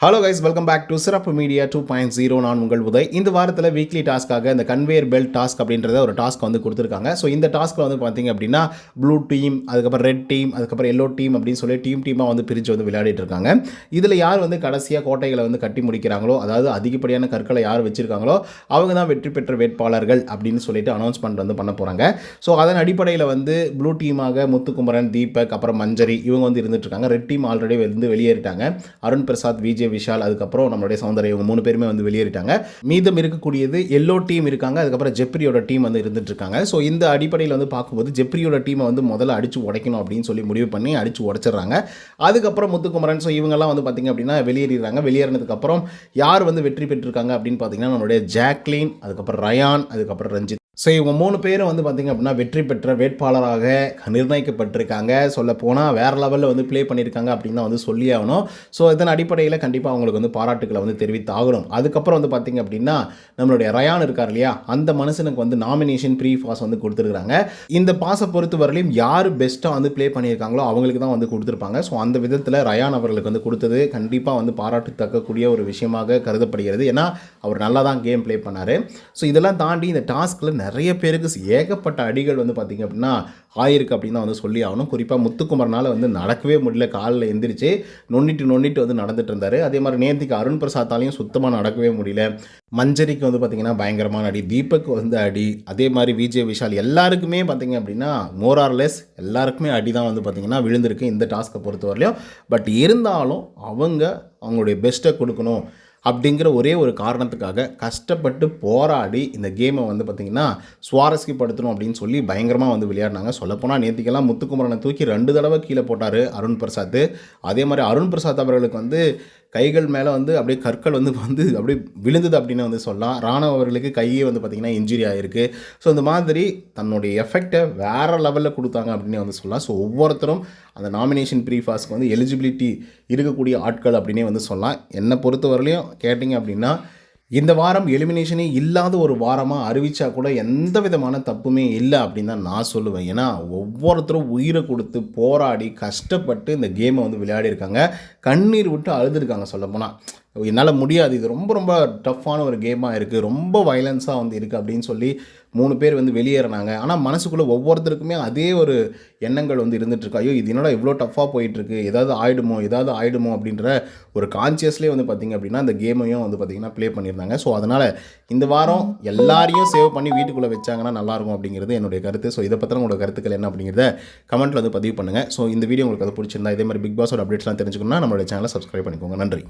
Hello guys, welcome back to சிறப்பு media 2.0. நான் உங்கள் உதய். இந்த வாரத்தில் வீக்லி டாஸ்க்காக இந்த கன்வேயர் பெல்ட் டாஸ்க் அப்படின்றத ஒரு டாஸ்க் வந்து கொடுத்துருக்காங்க. ஸோ இந்த டாஸ்க்கில் வந்து பார்த்தீங்க அப்படின்னா ப்ளூ டீம், அதுக்கப்புறம் ரெட் டீம், அதுக்கப்புறம் எல்லோ டீம் அப்படின்னு சொல்லி டீமாக வந்து பிரித்து வந்து விளையாடிட்டு இருக்காங்க. இதில் யார் வந்து கடைசியாக கோட்டைகளை வந்து கட்டி முடிக்கிறாங்களோ, அதாவது அதிகப்படியான கற்களை யார் வச்சிருக்காங்களோ அவங்க தான் வெற்றி பெற்ற வேட்பாளர்கள் அப்படின்னு சொல்லிட்டு அனௌன்ஸ்மெண்ட் வந்து பண்ண போகிறாங்க. ஸோ அதன் அடிப்படையில் வந்து ப்ளூ டீமாக முத்துக்குமரன், தீபக், அப்புறம் மஞ்சரி இவங்க வந்து இருந்துட்டு இருக்காங்க. ரெட் டீம் ஆல்ரெடி வந்து வெளியேறிட்டாங்க. அருண் பிரசாத், விஜய் விஷால், அதுக்கப்புறம் நம்மளுடைய சௌந்தர்யா, இவங்க 3 பேருமே வந்து வெளியேறிட்டாங்க. மீதம் இருக்கக்கூடியது எல்லோ டீம் இருக்காங்க, அதுக்கப்புறம் ஜெப்ரியோட டீம் வந்து இருந்துட்டு இருக்காங்க. ஸோ இந்த அடிப்படையில் வந்து பார்க்கும்போது ஜெப்ரியோட டீமை வந்து முதல்ல அடிச்சு உடைக்கணும் அப்படின்னு சொல்லி முடிவு பண்ணி அடிச்சு உடைச்சிடுறாங்க. அதுக்கப்புறம் முத்துக்குமரன், ஸோ இவங்கெல்லாம் வந்து பார்த்தீங்க அப்படின்னா வெளியேறாங்க. வெளியேறினதுக்கப்புறம் யார் வந்து வெற்றி பெற்றிருக்காங்க அப்படின்னு பார்த்தீங்கன்னா நம்மளுடைய ஜாக்லின், அதுக்கப்புறம் ரயான், அதுக்கப்புறம் ரஞ்சித். ஸோ இவங்க 3 பேரும் வந்து பார்த்திங்க அப்படின்னா வெற்றி பெற்ற வேட்பாளராக நிர்ணயிக்கப்பட்டிருக்காங்க. சொல்ல போனால் வேறு லெவலில் வந்து ப்ளே பண்ணியிருக்காங்க அப்படின்னு தான் வந்து சொல்லி ஆகணும். ஸோ இதன் அடிப்படையில் கண்டிப்பாக அவங்களுக்கு வந்து பாராட்டுக்களை வந்து தெரிவித்தாகணும். அதுக்கப்புறம் வந்து பார்த்திங்க அப்படின்னா நம்மளுடைய ரயான் இருக்கார் இல்லையா, அந்த மனுஷனுக்கு வந்து நாமினேஷன் ப்ரீ பாஸ் வந்து கொடுத்துருக்காங்க. இந்த பாஸை பொறுத்த வரலையும் யார் பெஸ்ட்டாக வந்து ப்ளே பண்ணியிருக்காங்களோ அவங்களுக்கு தான் வந்து கொடுத்துருப்பாங்க. ஸோ அந்த விதத்தில் ரயான் அவர்களுக்கு வந்து கொடுத்தது கண்டிப்பாக வந்து பாராட்டுத்தக்கக்கூடிய ஒரு விஷயமாக கருதப்படுகிறது. ஏன்னா அவர் நல்லா தான் கேம் ப்ளே பண்ணார். ஸோ இதெல்லாம் தாண்டி இந்த டாஸ்கில் நிறைய பேருக்கு ஏகப்பட்ட அடிகள் வந்து பார்த்திங்க அப்படின்னா ஆயிருக்கு அப்படின்னு தான் வந்து சொல்லி ஆகணும். குறிப்பாக முத்துக்குமரனால் வந்து நடக்கவே முடியல. காலில் எந்திரிச்சு நொண்டிட்டு வந்து நடந்துட்டு இருந்தார். அதே மாதிரி நேத்திக்கு அருண் பிரசாத்தாலையும் சுத்தமாக நடக்கவே முடியல. மஞ்சரிக்கு வந்து பார்த்திங்கன்னா பயங்கரமான அடி, தீபக் வந்து அடி, அதே மாதிரி விஜய் விஷால் எல்லாருக்குமே பார்த்திங்க அப்படின்னா மோரார்லெஸ் எல்லாருக்குமே அடி தான் வந்து பார்த்திங்கன்னா விழுந்திருக்கு இந்த டாஸ்க்கை பொறுத்தவரையிலையும். பட் இருந்தாலும் அவங்களுடைய பெஸ்ட்டை கொடுக்கணும் அப்படிங்கிற ஒரே ஒரு காரணத்துக்காக கஷ்டப்பட்டு போராடி இந்த கேமை வந்து பார்த்திங்கன்னா சுவாரஸ்யப்படுத்தணும் அப்படின்னு சொல்லி பயங்கரமாக வந்து விளையாடினாங்க. சொல்லப்போனால் நேற்றுக்கெல்லாம் முத்துக்குமரனை தூக்கி 2 தடவை கீழே போட்டார் அருண் பிரசாத். அதே மாதிரி அருண் பிரசாத் அவர்களுக்கு வந்து கைகள் மேலே வந்து அப்படியே கற்கள் வந்து அப்படியே விழுந்தது அப்படின்னு வந்து சொல்லலாம். ராணுவ அவர்களுக்கு கையே வந்து பார்த்திங்கன்னா இன்ஜுரி ஆகிருக்கு. ஸோ இந்த மாதிரி தன்னுடைய எஃபெக்டை வேறு லெவலில் கொடுத்தாங்க அப்படின்னு வந்து சொல்லலாம். ஸோ ஒவ்வொருத்தரும் அந்த நாமினேஷன் ப்ரீ பாஸ்க்கு வந்து எலிஜிபிலிட்டி இருக்கக்கூடிய ஆட்கள் அப்படின்னே வந்து சொல்லலாம். என்னை பொறுத்தவரையிலையும் கேட்டிங்க அப்படின்னா இந்த வாரம் எலிமினேஷனே இல்லாத ஒரு வாரமாக அறிவித்தா கூட எந்த விதமான தப்புமே இல்லை அப்படின்னு தான் நான் சொல்லுவேன். ஏன்னா ஒவ்வொருத்தரும் உயிரை கொடுத்து போராடி கஷ்டப்பட்டு இந்த கேமை வந்து விளையாடிருக்காங்க. கண்ணீர் விட்டு அழுதுருக்காங்க. சொல்லப்போனால் என்னால் முடியாது, இது ரொம்ப ரொம்ப டஃப்பான ஒரு கேமாக இருக்குது, ரொம்ப வயலன்ஸாக வந்து இருக்குது அப்படின்னு சொல்லி 3 பேர் வந்து வெளியேறினாங்க. ஆனால் மனசுக்குள்ளே ஒவ்வொருத்தருக்குமே அதே ஒரு எண்ணங்கள் வந்து இருந்துகிட்ருக்கு. ஐயோ இது என்னடா இவ்வளோ டஃப்பாக போயிட்டுருக்கு, ஏதாவது ஆகிடுமோ அப்படின்ற ஒரு கான்சியஸ்லேயே வந்து பார்த்திங்க அப்படின்னா அந்த கேமையும் வந்து பார்த்திங்கன்னா ப்ளே பண்ணியிருந்தாங்க. ஸோ அதனால் இந்த வாரம் எல்லாரையும் சேவ் பண்ணி வீட்டுக்குள்ளே வச்சாங்கன்னா நல்லாயிருக்கும் அப்படிங்கிறது என்னுடைய கருத்து. ஸோ இதை பற்றின உங்களோட கருத்துக்கள் என்ன அப்படிங்கிறத கமெண்ட்டில் வந்து பதிவு பண்ணுங்கள். ஸோ இந்த வீடியோ உங்களுக்கு அது பிடிச்சிருந்தா இதே மாதிரி பிக் பாஸோட அப்டேட்ஸ்லாம் தெரிஞ்சுக்கணும்னா நம்மளுடைய சேனலை சப்ஸ்கிரைப் பண்ணிக்கோங்க. நன்றி.